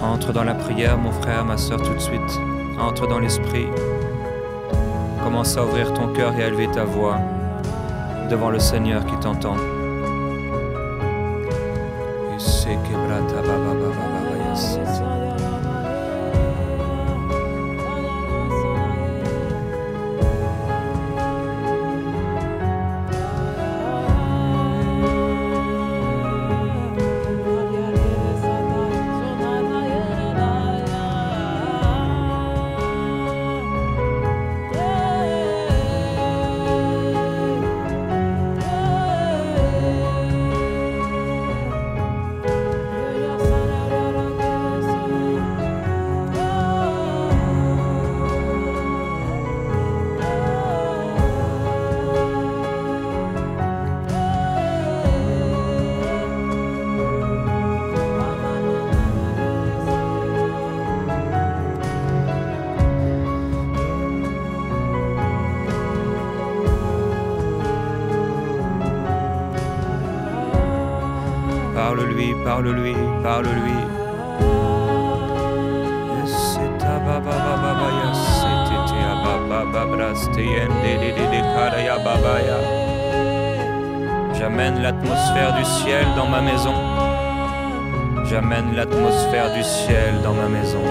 Entre dans la prière, mon frère, ma soeur, tout de suite. Entre dans l'esprit. Commence à ouvrir ton cœur et à élever ta voix devant le Seigneur qui t'entend. Parle-lui, parle-lui, parle-lui. J'amène l'atmosphère du ciel dans ma maison. J'amène l'atmosphère du ciel dans ma maison.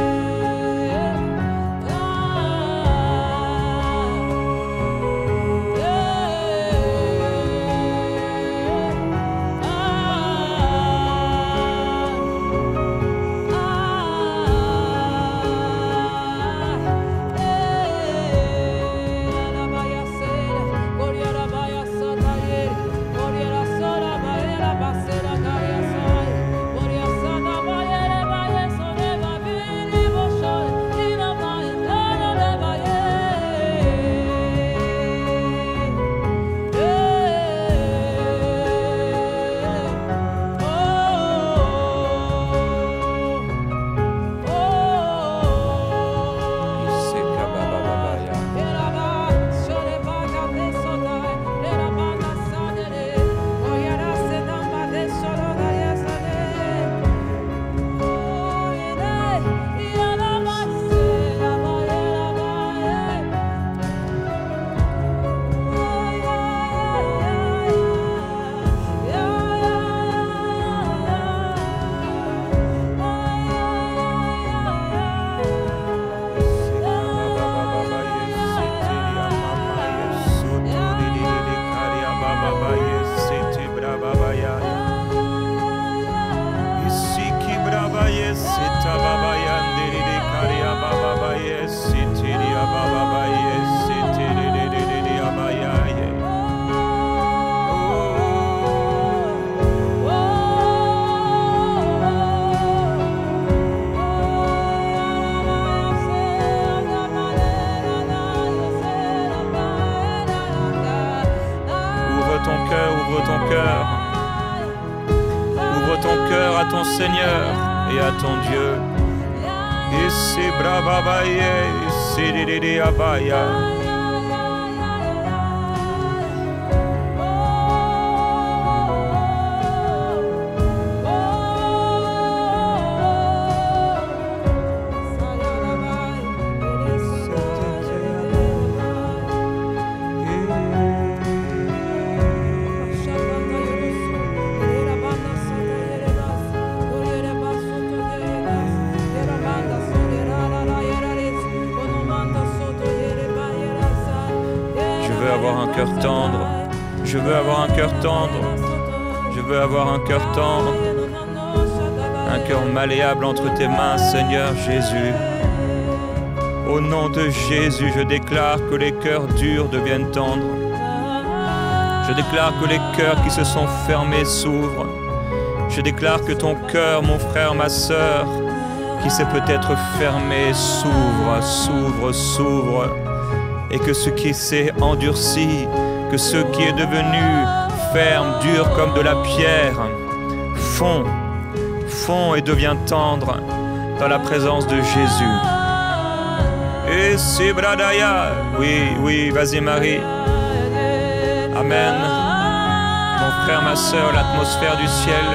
Ouvre ton cœur à ton Seigneur et à ton Dieu. Ici bravabaye, ici abaya. Je veux avoir un cœur tendre, je veux avoir un cœur tendre, je veux avoir un cœur tendre, un cœur malléable entre tes mains, Seigneur Jésus. Au nom de Jésus, je déclare que les cœurs durs deviennent tendres. Je déclare que les cœurs qui se sont fermés s'ouvrent. Je déclare que ton cœur, mon frère, ma sœur, qui s'est peut-être fermé, s'ouvre, s'ouvre, s'ouvre. Et que ce qui s'est endurci, que ce qui est devenu ferme, dur comme de la pierre, fond et devient tendre dans la présence de Jésus. Et si bradaya, oui, vas-y Marie. Amen. Mon frère, ma sœur, l'atmosphère du ciel.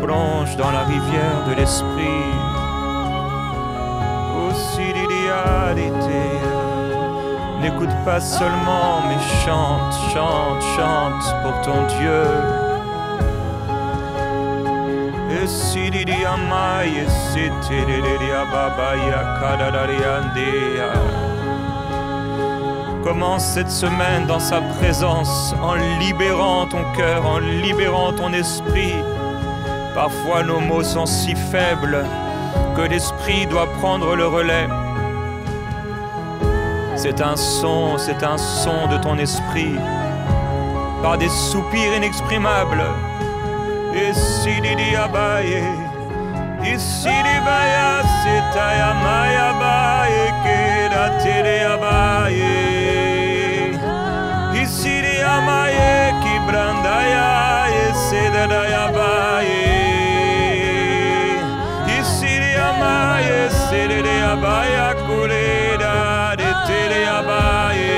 Plonge dans la rivière de l'esprit. N'écoute pas seulement, mais chante, chante, chante pour ton Dieu. Commence cette semaine dans sa présence en libérant ton cœur, en libérant ton esprit. Parfois nos mots sont si faibles que l'esprit doit prendre le relais. C'est un son de ton esprit, par des soupirs inexprimables. Ici diabaye, ici dibaya, setaya maya baye, keda teleabaye. Ici diamaye, ki brandaya, esedaya baye. Ici diamaye, sedaya baya kuleda de teleabaye.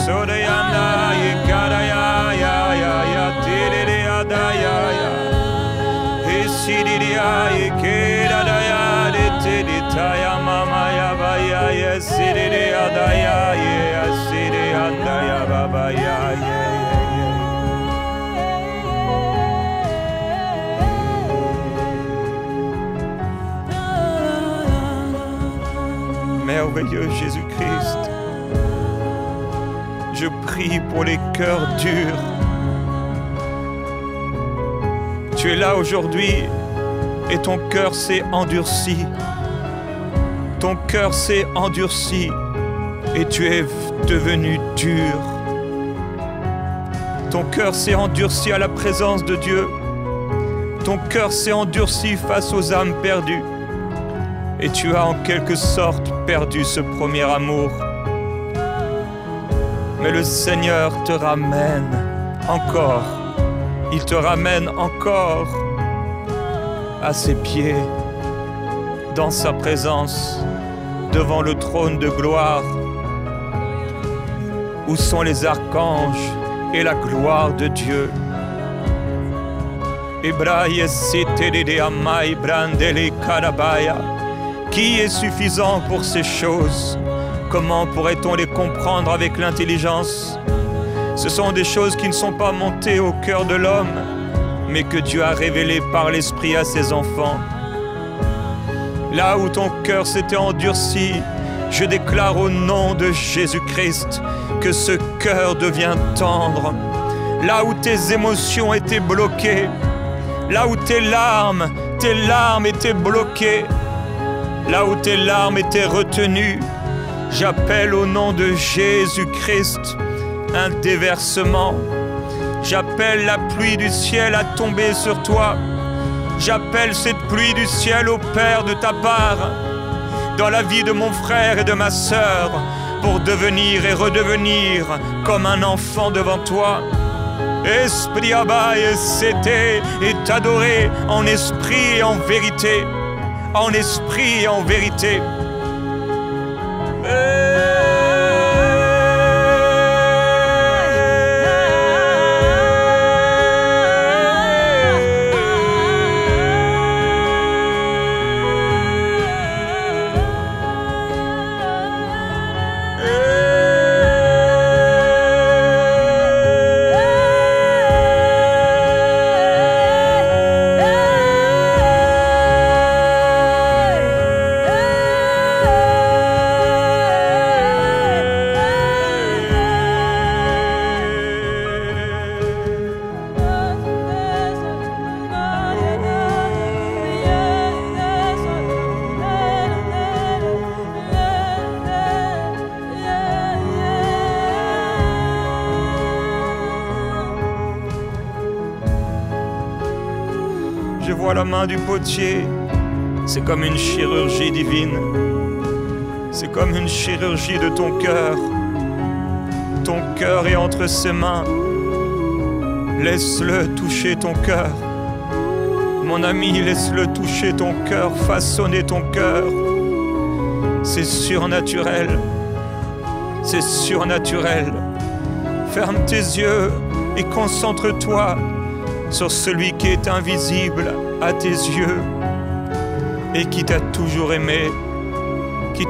Sodayana ye karaya ya ya ya teleya da ya ya. Esidiya ye kera da ya de telita ya mama ya ba ya ya sidiya da ya ye asidiya da ya baba ya ye. Merveilleux Jésus-Christ, je prie pour les cœurs durs. Tu es là aujourd'hui et ton cœur s'est endurci. Ton cœur s'est endurci et tu es devenu dur. Ton cœur s'est endurci à la présence de Dieu. Ton cœur s'est endurci face aux âmes perdues. Et tu as en quelque sorte perdu ce premier amour. Mais le Seigneur te ramène encore. Il te ramène encore à ses pieds, dans sa présence, devant le trône de gloire, où sont les archanges et la gloire de Dieu. Qui est suffisant pour ces choses? Comment pourrait-on les comprendre avec l'intelligence? Ce sont des choses qui ne sont pas montées au cœur de l'homme, mais que Dieu a révélées par l'Esprit à ses enfants. Là où ton cœur s'était endurci, je déclare au nom de Jésus-Christ que ce cœur devient tendre. Là où tes émotions étaient bloquées, là où tes larmes étaient bloquées, là où tes larmes étaient retenues, j'appelle au nom de Jésus-Christ un déversement. J'appelle la pluie du ciel à tomber sur toi. J'appelle cette pluie du ciel au Père de ta part, dans la vie de mon frère et de ma sœur, pour devenir et redevenir comme un enfant devant toi. Esprit Abba et Sété, et t'adorer en esprit et en vérité. En esprit et en vérité. Je vois la main du potier, c'est comme une chirurgie divine. C'est comme une chirurgie de ton cœur. Ton cœur est entre ses mains. Laisse-le toucher ton cœur. Mon ami, laisse-le toucher ton cœur, façonner ton cœur. C'est surnaturel. C'est surnaturel. Ferme tes yeux et concentre-toi sur celui qui est invisible à tes yeux et qui t'a toujours aimé, qui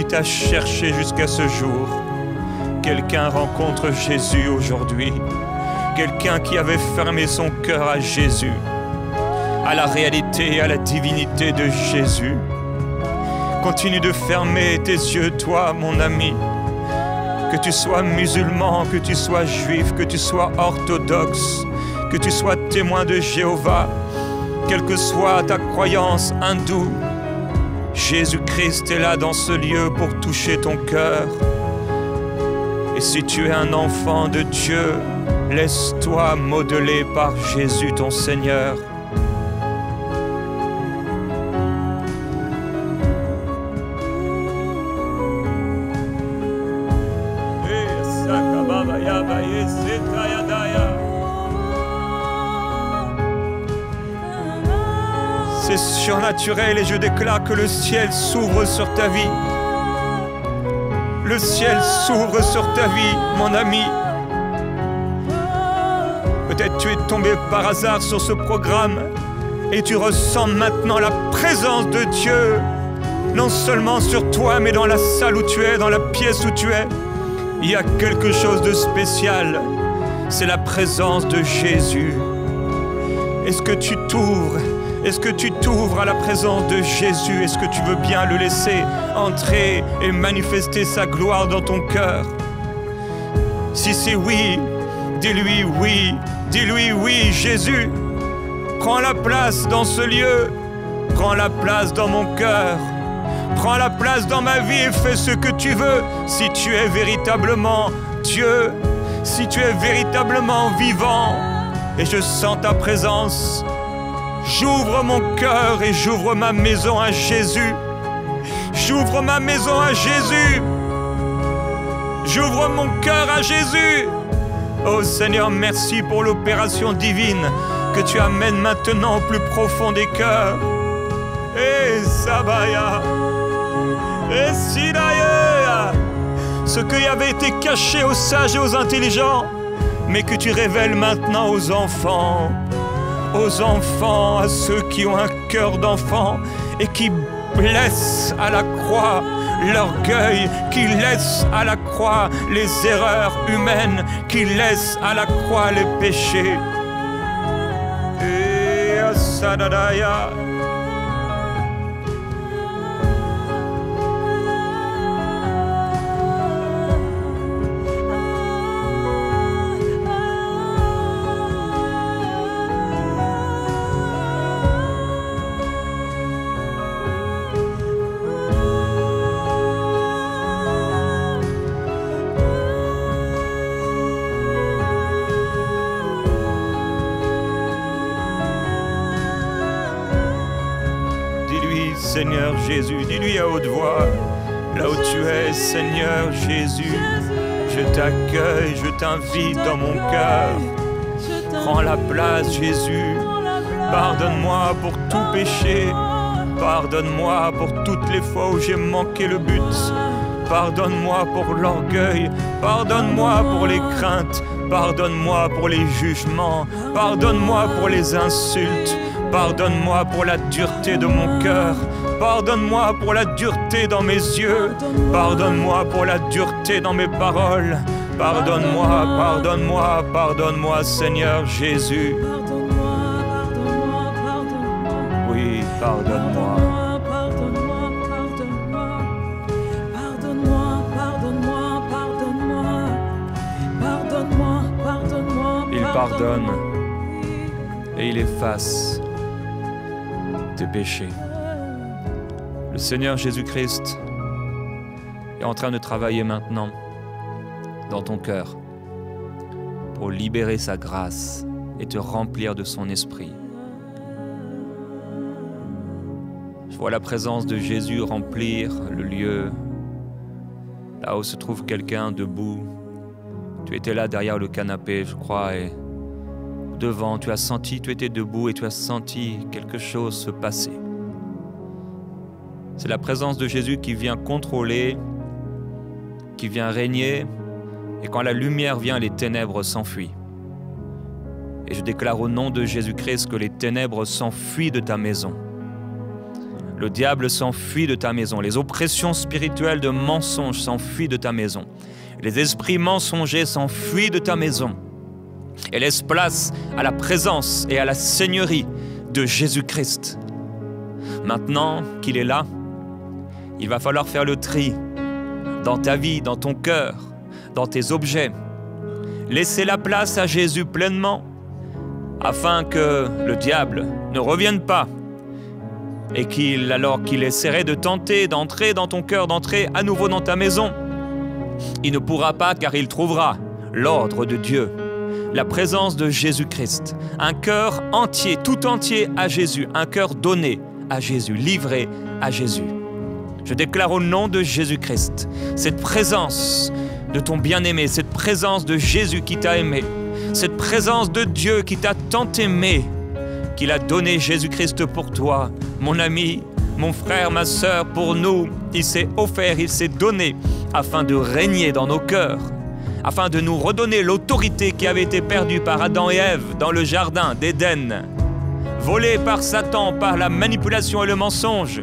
t'a cherché jusqu'à ce jour. Quelqu'un rencontre Jésus aujourd'hui, quelqu'un qui avait fermé son cœur à Jésus, à la réalité et à la divinité de Jésus. Continue de fermer tes yeux, toi, mon ami, que tu sois musulman, que tu sois juif, que tu sois orthodoxe, que tu sois témoin de Jéhovah, quelle que soit ta croyance hindoue. Jésus-Christ est là dans ce lieu pour toucher ton cœur. Et si tu es un enfant de Dieu, laisse-toi modeler par Jésus ton Seigneur. C'est surnaturel et je déclare que le ciel s'ouvre sur ta vie. Le ciel s'ouvre sur ta vie, mon ami. Peut-être tu es tombé par hasard sur ce programme et tu ressens maintenant la présence de Dieu, non seulement sur toi, mais dans la salle où tu es, dans la pièce où tu es. Il y a quelque chose de spécial, c'est la présence de Jésus. Est-ce que tu t'ouvres? Est-ce que tu t'ouvres à la présence de Jésus? Est-ce que tu veux bien le laisser entrer et manifester sa gloire dans ton cœur? Si c'est oui, dis-lui oui. Dis-lui oui, Jésus. Prends la place dans ce lieu. Prends la place dans mon cœur. Prends la place dans ma vie et fais ce que tu veux. Si tu es véritablement Dieu, si tu es véritablement vivant et je sens ta présence, j'ouvre mon cœur et j'ouvre ma maison à Jésus. J'ouvre ma maison à Jésus. J'ouvre mon cœur à Jésus. Oh Seigneur, merci pour l'opération divine que tu amènes maintenant au plus profond des cœurs. Et Sabaya, et Sidaya, ce qui avait été caché aux sages et aux intelligents, mais que tu révèles maintenant aux enfants, à ceux qui ont un cœur d'enfant et qui laissent à la croix l'orgueil, qui laissent à la croix les erreurs humaines, qui laissent à la croix les péchés. Et Asadadaya. Seigneur Jésus, dis-lui à haute voix, là où tu es, Seigneur Jésus, je t'accueille, je t'invite dans mon cœur. Prends la place, Jésus. Pardonne-moi pour tout péché. Pardonne-moi pour toutes les fois où j'ai manqué le but. Pardonne-moi pour l'orgueil. Pardonne-moi pour les craintes. Pardonne-moi pour les jugements. Pardonne-moi pour les insultes. Pardonne-moi pour la dureté de mon cœur. Pardonne-moi pour la dureté dans mes yeux. Pardonne-moi pour la dureté dans mes paroles. Pardonne-moi, pardonne-moi, pardonne-moi, Seigneur Jésus. Oui, pardonne-moi. Il pardonne et il efface tes péchés. Le Seigneur Jésus-Christ est en train de travailler maintenant dans ton cœur pour libérer sa grâce et te remplir de son esprit. Je vois la présence de Jésus remplir le lieu, là où se trouve quelqu'un debout. Tu étais là derrière le canapé, je crois, et devant, tu as senti, tu étais debout et tu as senti quelque chose se passer. C'est la présence de Jésus qui vient contrôler, qui vient régner, et quand la lumière vient, les ténèbres s'enfuient. Et je déclare au nom de Jésus-Christ que les ténèbres s'enfuient de ta maison. Le diable s'enfuit de ta maison. Les oppressions spirituelles de mensonges s'enfuient de ta maison. Les esprits mensongers s'enfuient de ta maison. Et laisse place à la présence et à la seigneurie de Jésus-Christ. Maintenant qu'il est là, il va falloir faire le tri dans ta vie, dans ton cœur, dans tes objets. Laissez la place à Jésus pleinement. afin que le diable ne revienne pas et alors qu'il essaierait de tenter d'entrer dans ton cœur, d'entrer à nouveau dans ta maison, il ne pourra pas car il trouvera l'ordre de Dieu, la présence de Jésus-Christ, un cœur entier, tout entier à Jésus, un cœur donné à Jésus, livré à Jésus. Je déclare au nom de Jésus-Christ, cette présence de ton bien-aimé, cette présence de Jésus qui t'a aimé, cette présence de Dieu qui t'a tant aimé, qu'il a donné Jésus-Christ pour toi, mon ami, mon frère, ma sœur, pour nous. Il s'est offert, il s'est donné afin de régner dans nos cœurs, afin de nous redonner l'autorité qui avait été perdue par Adam et Ève dans le jardin d'Éden, volée par Satan, par la manipulation et le mensonge,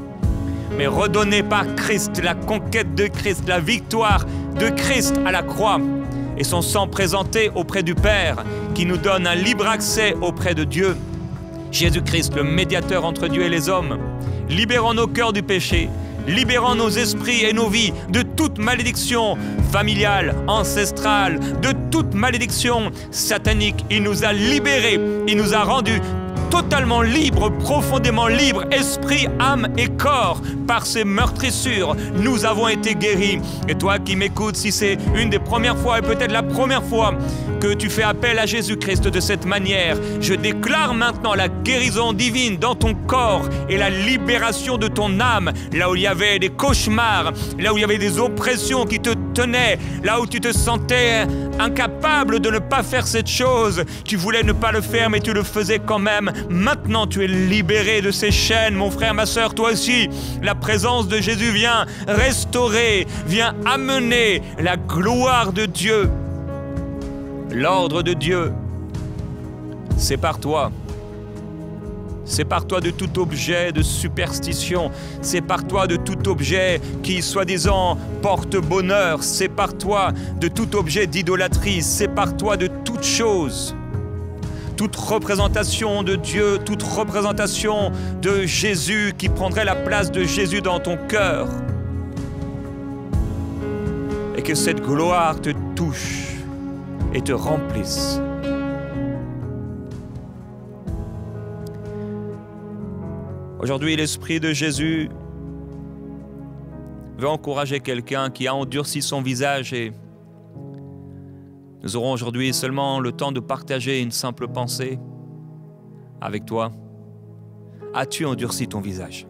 mais redonnée par Christ, la conquête de Christ, la victoire de Christ à la croix, et son sang présenté auprès du Père, qui nous donne un libre accès auprès de Dieu. Jésus-Christ, le médiateur entre Dieu et les hommes, libérant nos cœurs du péché, libérant nos esprits et nos vies de toute malédiction familiale, ancestrale, de toute malédiction satanique. Il nous a libérés, il nous a rendus totalement libres, profondément libres, esprit, âme et corps. Par ces meurtrissures, nous avons été guéris. Et toi qui m'écoutes, si c'est une des premières fois et peut-être la première fois que tu fais appel à Jésus-Christ de cette manière, je déclare maintenant la guérison divine dans ton corps et la libération de ton âme. Là où il y avait des cauchemars, là où il y avait des oppressions qui te tenaient, là où tu te sentais incapable de ne pas faire cette chose, tu voulais ne pas le faire mais tu le faisais quand même. Maintenant tu es libéré de ces chaînes, mon frère, ma sœur, toi aussi. La présence de Jésus vient restaurer, vient amener la gloire de Dieu. L'ordre de Dieu, c'est par toi. C'est par toi de tout objet de superstition. C'est par toi de tout objet qui, soi-disant, porte bonheur. C'est par toi de tout objet d'idolâtrie. C'est par toi de toute chose. Toute représentation de Dieu, toute représentation de Jésus qui prendrait la place de Jésus dans ton cœur. Et que cette gloire te touche et te remplisse. Aujourd'hui, l'Esprit de Jésus veut encourager quelqu'un qui a endurci son visage et nous aurons aujourd'hui seulement le temps de partager une simple pensée avec toi. As-tu endurci ton visage?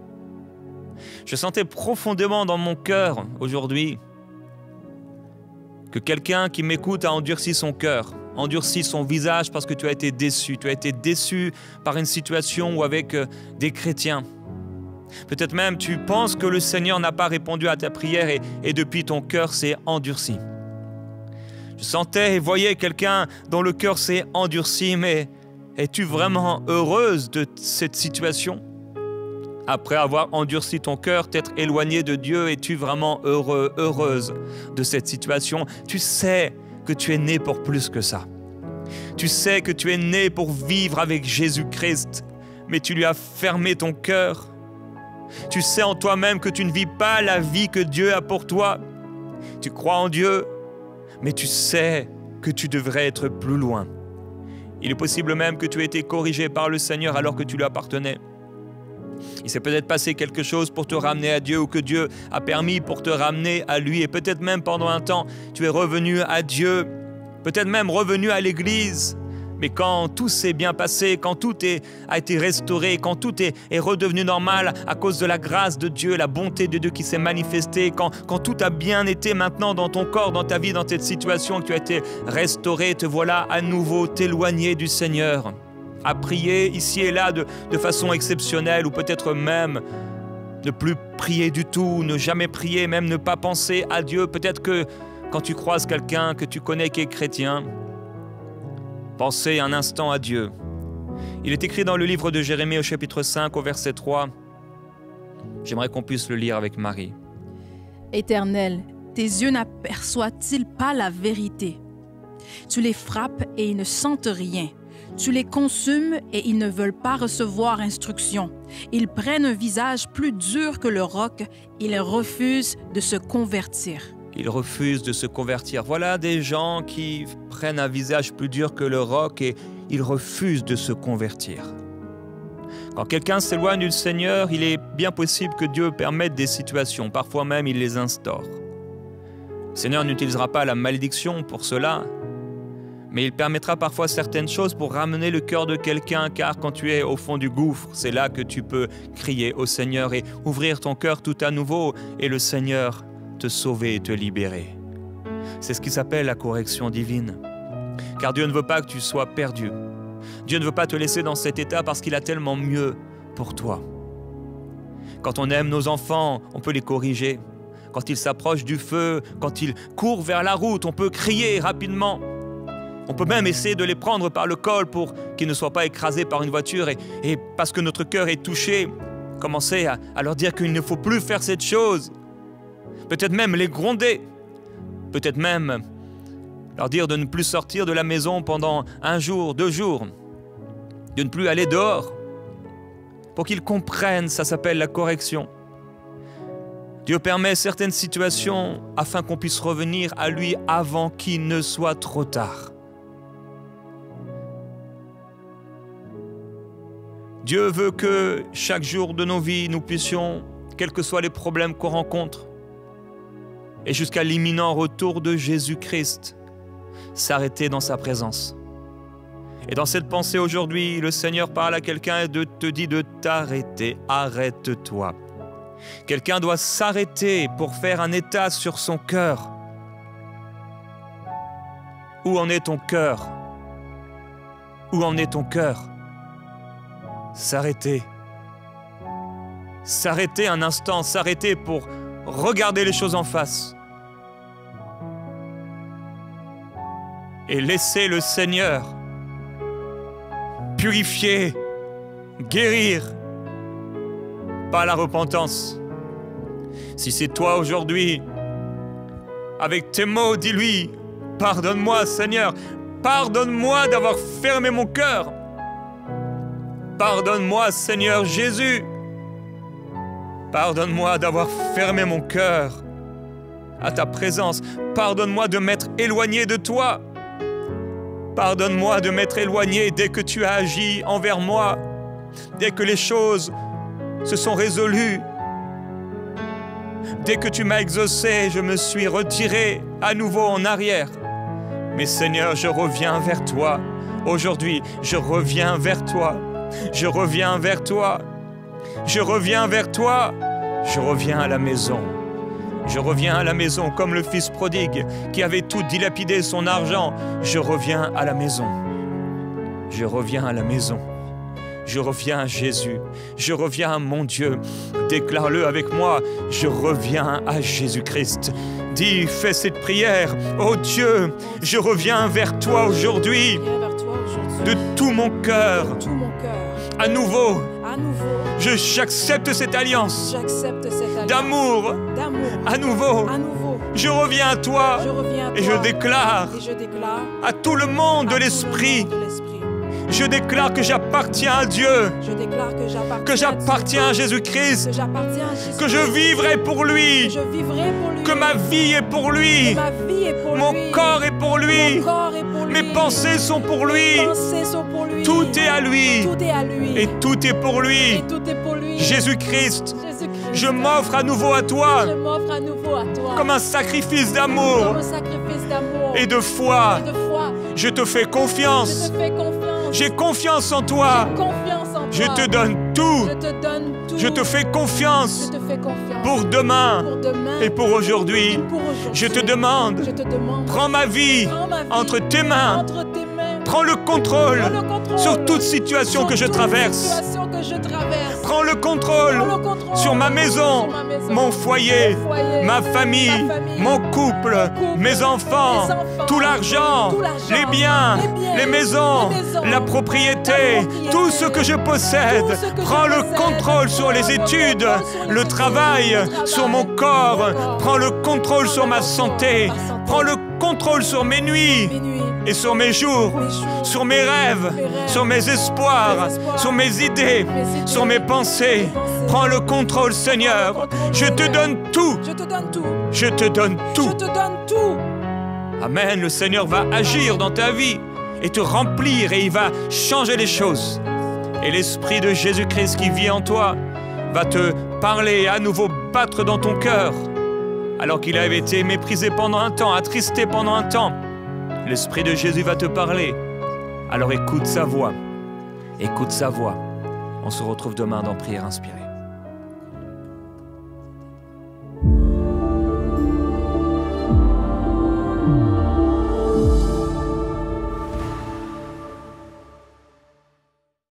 Je sentais profondément dans mon cœur aujourd'hui que quelqu'un qui m'écoute a endurci son cœur, endurci son visage parce que tu as été déçu. Tu as été déçu par une situation ou avec des chrétiens. Peut-être même tu penses que le Seigneur n'a pas répondu à ta prière et depuis ton cœur s'est endurci. Je sentais et voyais quelqu'un dont le cœur s'est endurci, mais es-tu vraiment heureuse de cette situation? Après avoir endurci ton cœur, t'être éloigné de Dieu, es-tu vraiment heureux, heureuse de cette situation? Tu sais que tu es né pour plus que ça. Tu sais que tu es né pour vivre avec Jésus-Christ, mais tu lui as fermé ton cœur. Tu sais en toi-même que tu ne vis pas la vie que Dieu a pour toi. Tu crois en Dieu, mais tu sais que tu devrais être plus loin. Il est possible même que tu aies été corrigé par le Seigneur alors que tu lui appartenais. Il s'est peut-être passé quelque chose pour te ramener à Dieu ou que Dieu a permis pour te ramener à lui. Et peut-être même pendant un temps, tu es revenu à Dieu, peut-être même revenu à l'église. Mais quand tout s'est bien passé, quand tout a été restauré, quand tout est redevenu normal à cause de la grâce de Dieu, la bonté de Dieu qui s'est manifestée, quand tout a bien été maintenant dans ton corps, dans ta vie, dans cette situation, que tu as été restauré, te voilà à nouveau t'éloigner du Seigneur, à prier ici et là de façon exceptionnelle ou peut-être même ne plus prier du tout, ne jamais prier, même ne pas penser à Dieu. Peut-être que quand tu croises quelqu'un que tu connais qui est chrétien, pensez un instant à Dieu. Il est écrit dans le livre de Jérémie au chapitre 5 au verset 3. J'aimerais qu'on puisse le lire avec Marie. Éternel, tes yeux n'aperçoivent-ils pas la vérité? Tu les frappes et ils ne sentent rien. Tu les consumes et ils ne veulent pas recevoir instruction. Ils prennent un visage plus dur que le roc. Ils refusent de se convertir. Ils refusent de se convertir. Voilà des gens qui prennent un visage plus dur que le roc et ils refusent de se convertir. Quand quelqu'un s'éloigne du Seigneur, il est bien possible que Dieu permette des situations, parfois même il les instaure. Le Seigneur n'utilisera pas la malédiction pour cela, mais il permettra parfois certaines choses pour ramener le cœur de quelqu'un, car quand tu es au fond du gouffre, c'est là que tu peux crier au Seigneur et ouvrir ton cœur tout à nouveau, et le Seigneur te sauver et te libérer. C'est ce qui s'appelle la correction divine. Car Dieu ne veut pas que tu sois perdu. Dieu ne veut pas te laisser dans cet état parce qu'il a tellement mieux pour toi. Quand on aime nos enfants, on peut les corriger. Quand ils s'approchent du feu, quand ils courent vers la route, on peut crier rapidement. On peut même essayer de les prendre par le col pour qu'ils ne soient pas écrasés par une voiture. Et parce que notre cœur est touché, commencer à leur dire qu'il ne faut plus faire cette chose. Peut-être même les gronder. Peut-être même leur dire de ne plus sortir de la maison pendant 1 jour, 2 jours. De ne plus aller dehors. Pour qu'ils comprennent, ça s'appelle la correction. Dieu permet certaines situations afin qu'on puisse revenir à lui avant qu'il ne soit trop tard. Dieu veut que chaque jour de nos vies, nous puissions, quels que soient les problèmes qu'on rencontre, et jusqu'à l'imminent retour de Jésus-Christ, s'arrêter dans sa présence. Et dans cette pensée aujourd'hui, le Seigneur parle à quelqu'un et te dit de t'arrêter. Arrête-toi. Quelqu'un doit s'arrêter pour faire un état sur son cœur. Où en est ton cœur? Où en est ton cœur? S'arrêter. S'arrêter un instant, s'arrêter pour regarder les choses en face. Et laisser le Seigneur purifier, guérir par la repentance. Si c'est toi aujourd'hui, avec tes mots, dis-lui, pardonne-moi Seigneur, pardonne-moi d'avoir fermé mon cœur. Pardonne-moi Seigneur Jésus. Pardonne-moi d'avoir fermé mon cœur à ta présence. Pardonne-moi de m'être éloigné de toi. Pardonne-moi de m'être éloigné dès que tu as agi envers moi, dès que les choses se sont résolues. Dès que tu m'as exaucé, je me suis retiré à nouveau en arrière. Mais Seigneur, je reviens vers toi. Aujourd'hui, je reviens vers toi. Je reviens vers toi. Je reviens vers toi. Je reviens à la maison. Je reviens à la maison comme le fils prodigue qui avait tout dilapidé son argent. Je reviens à la maison. Je reviens à la maison. Je reviens à Jésus. Je reviens à mon Dieu. Déclare-le avec moi. Je reviens à Jésus-Christ. Dis, fais cette prière. Oh Dieu, je reviens vers toi aujourd'hui. De tout mon cœur. À nouveau. J'accepte cette alliance d'amour. À nouveau. Je reviens à toi. Et je déclare à tout le monde de l'esprit. Je déclare que j'appartiens à Dieu. Que j'appartiens à Jésus-Christ. Que je vivrai pour lui. Que ma vie est pour lui. Mon corps est pour lui. Mes pensées sont pour lui. Tout est à lui. Et tout est pour lui. Jésus-Christ, je m'offre à nouveau à toi. Comme un sacrifice d'amour et de foi. Je te fais confiance. J'ai confiance en toi. Je te donne tout. Je te fais confiance pour demain et pour aujourd'hui. Je te demande, prends ma vie entre tes mains. Prends le contrôle sur toute situation que je traverse. Prends le contrôle sur ma maison, mon foyer, ma famille, mon couple, mes enfants, tout l'argent, les biens, les maisons, la propriété, tout ce que je possède. Prends le contrôle sur les études, le travail, sur mon corps. Prends le contrôle sur ma santé. Prends le contrôle sur mes nuits et sur mes jours, sur mes rêves, sur mes espoirs, sur mes idées, sur mes pensées. Prends le contrôle, Seigneur. Je te donne tout. Je te donne tout. Amen. Le Seigneur va agir dans ta vie. et te remplir et il va changer les choses. Et l'Esprit de Jésus-Christ qui vit en toi va te parler et à nouveau battre dans ton cœur. Alors qu'il avait été méprisé pendant un temps, attristé pendant un temps, l'Esprit de Jésus va te parler. Alors écoute sa voix. Écoute sa voix. On se retrouve demain dans Prière Inspirée.